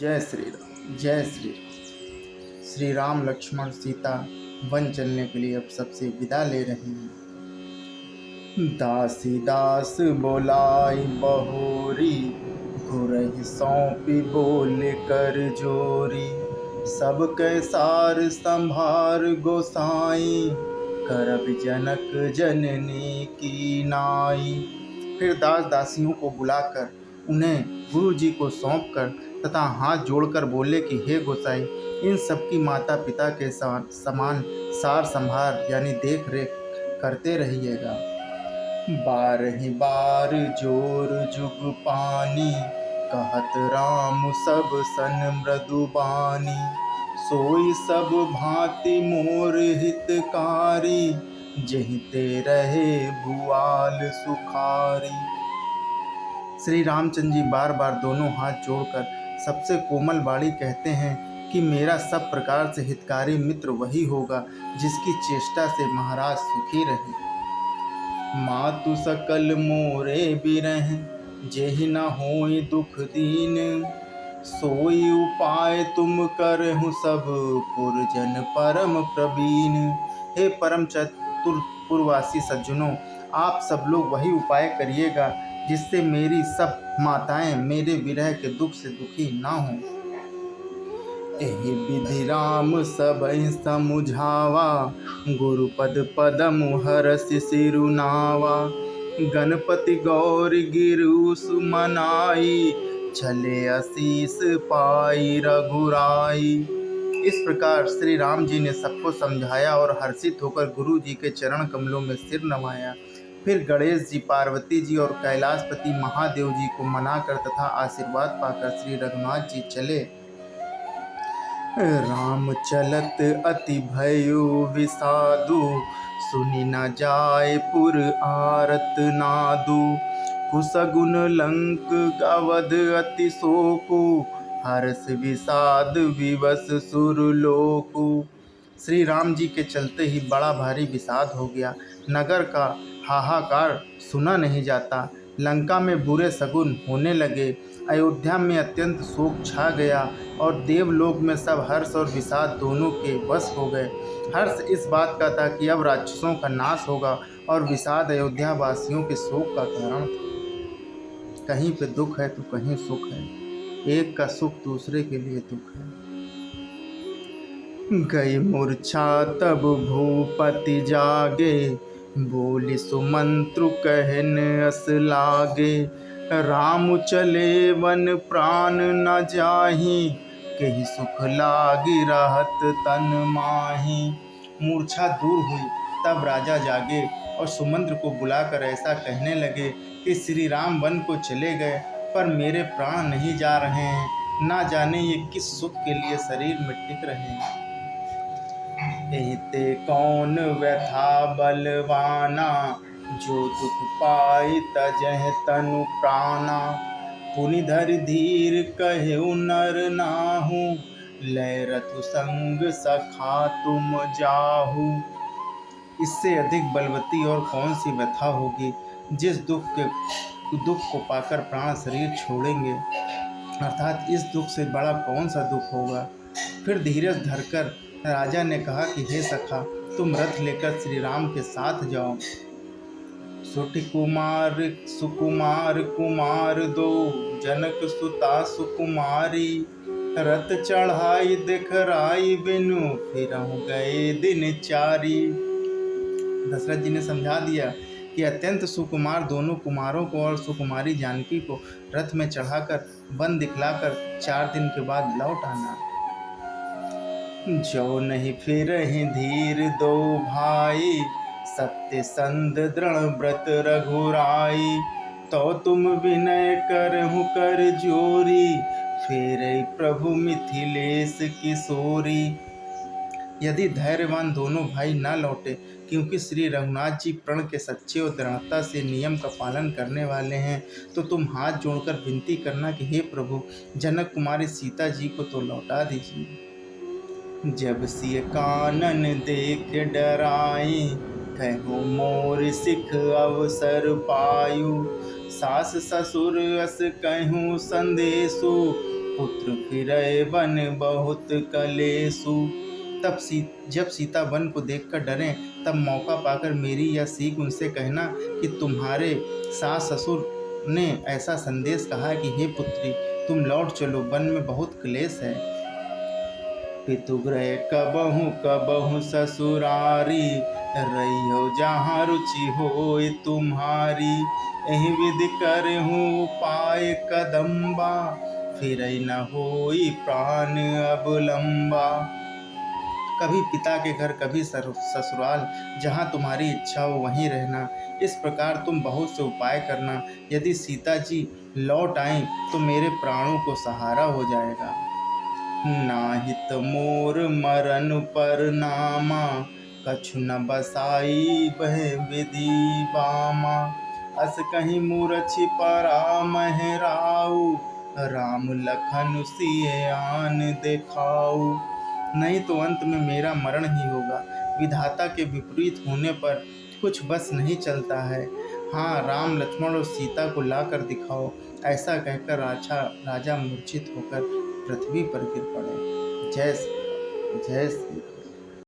जय श्री राम, जय श्री राम। श्री राम लक्ष्मण सीता वन चलने के लिए अब सबसे विदा ले रहे हैं। दासी दास बोलाई बहोरी, घुरहि सौंपी बोल कर जोरी। सब कैसार संभार गोसाई, करब जनक जननी की नाई। फिर दास दासियों को बुलाकर उन्हें गुरु जी को सौंप कर तथा हाथ जोड़कर बोले कि हे गोसाई, इन सबकी माता पिता के समान सार संभार यानी देख रेख करते रहिएगा। बारहि बार जोर जुग पानी, कहत राम सब सन मृदुबानी। सोई सब भांति मोर हितकारी, जहिते रहे भुआल सुखारी। श्री रामचंद्र जी बार बार दोनों हाथ जोड़कर सबसे कोमल बाणी कहते हैं कि मेरा सब प्रकार से हितकारी मित्र वही होगा जिसकी चेष्टा से महाराज सुखी रहे। मातु सकल मोरे बिरह, जेहि न होई दुख दीन। सोई उपाय तुम करहु सब, पुरजन परम प्रवीण। हे परम चतुरपुरवासी सज्जनों, आप सब लोग वही उपाय करिएगा जिससे मेरी सब माताएं मेरे विरह के दुख से दुखी ना हों। एहि विधि राम सबहि समुझावा, गुरुपद पदम हरसि सिरुनावा। गणपति गौरी गिरु सुमनाई, चले आशीष पाई रघुराई। इस प्रकार श्री राम जी ने सबको समझाया और हर्षित होकर गुरु जी के चरण कमलों में सिर नवाया। फिर गणेश जी, पार्वती जी और कैलाशपति महादेव जी को मनाकर तथा आशीर्वाद पाकर श्री रघुनाथ जी चले। राम चलत अति भयो विषादु, सुनि न जाय पुर आरत नादु। कुसगुन लंक अवध अति शोकु, हर्ष विषाद विवश सुरलोकु। श्री राम जी के चलते ही बड़ा भारी विषाद हो गया। नगर का हाहाकार सुना नहीं जाता। लंका में बुरे शगुन होने लगे। अयोध्या में अत्यंत शोक छा गया और देवलोक में सब हर्ष और विषाद दोनों के वश हो गए। हर्ष इस बात का था कि अब राक्षसों का नाश होगा और विषाद अयोध्या वासियों के शोक का कारण था। कहीं पे दुख है तो कहीं सुख है, एक का सुख दूसरे के लिए दुख है। गई मूर्छा तब भूपति जागे, बोली सुमंत्रु कहन अस लागे। राम चले वन प्राण न जाहि, कहि सुख लागी रहत तन माही। मूर्छा दूर हुई तब राजा जागे और सुमंत्र को बुलाकर ऐसा कहने लगे कि श्री राम वन को चले गए पर मेरे प्राण नहीं जा रहे हैं। ना जाने ये किस सुख के लिए शरीर में टिक रहे हैं। एते कौन व्यथा बलवाना, जो दुख पाई तजह तनु प्राणा। पुनि धरि धीर कहेउ नर नाहु, लय रथु संग सखा तुम जाहु। इससे अधिक बलवती और कौन सी व्यथा होगी जिस दुख को पाकर प्राण शरीर छोड़ेंगे, अर्थात इस दुख से बड़ा कौन सा दुख होगा। फिर धीरज धरकर राजा ने कहा कि हे सखा, तुम रथ लेकर श्री राम के साथ जाओ। सुटी कुमार सुकुमार कुमार दो, जनक सुता सुकुमारी। रथ चढ़ाई देखराई बिनु, फिरहु गए दिन चारी। दशरथ जी ने समझा दिया कि अत्यंत सुकुमार दोनों कुमारों को और सुकुमारी जानकी को रथ में चढ़ाकर वन दिखलाकर 4 दिन के बाद लौट आना। जो नहीं फिर धीर दो भाई, सत्य संध दृढ़ व्रत रघुराई। तो तुम विनय करहु कर जोरी, फेरै प्रभु मिथिलेश किशोरी। यदि धैर्यवान दोनों भाई न लौटे, क्योंकि श्री रघुनाथ जी प्रण के सच्चे और दृढ़ता से नियम का पालन करने वाले हैं, तो तुम हाथ जोड़कर विनती करना कि हे प्रभु, जनक कुमारी सीता जी को तो लौटा दीजिए। जब सिय कानन देख डराई, कहो मोर सिख अवसर पायु। सास ससुर अस कहूँ संदेशु, पुत्र फिरय वन बहुत कलेसु। जब सीता वन को देखकर डरें, तब मौका पाकर मेरी यह सीख उनसे कहना कि तुम्हारे सास ससुर ने ऐसा संदेश कहा कि हे पुत्री, तुम लौट चलो, वन में बहुत क्लेश है। पितुगृह कबहु कबहु ससुरारी, रहियो जहाँ रुचि होय तुम्हारी। एहि विधि करहूँ उपाय कदम्बा, फिरय न होई प्राण अवलंबा। कभी पिता के घर, कभी ससुराल, जहाँ तुम्हारी इच्छा हो वहीं रहना। इस प्रकार तुम बहुत से उपाय करना। यदि सीता जी लौट आएं तो मेरे प्राणों को सहारा हो जाएगा। नाहित मोर मरण पर नामा, कछु न बसाई बह विधि बामा। अस कहीं मूर्छि परा महराऊ, राम लखन सिय आन दिखाऊ। नहीं तो अंत में मेरा मरण ही होगा। विधाता के विपरीत होने पर कुछ बस नहीं चलता है। हाँ, राम लक्ष्मण और सीता को लाकर दिखाओ। ऐसा कहकर राजा मूर्छित होकर पृथ्वी पर गिर पड़े। जय श्री राम, जय श्री राम।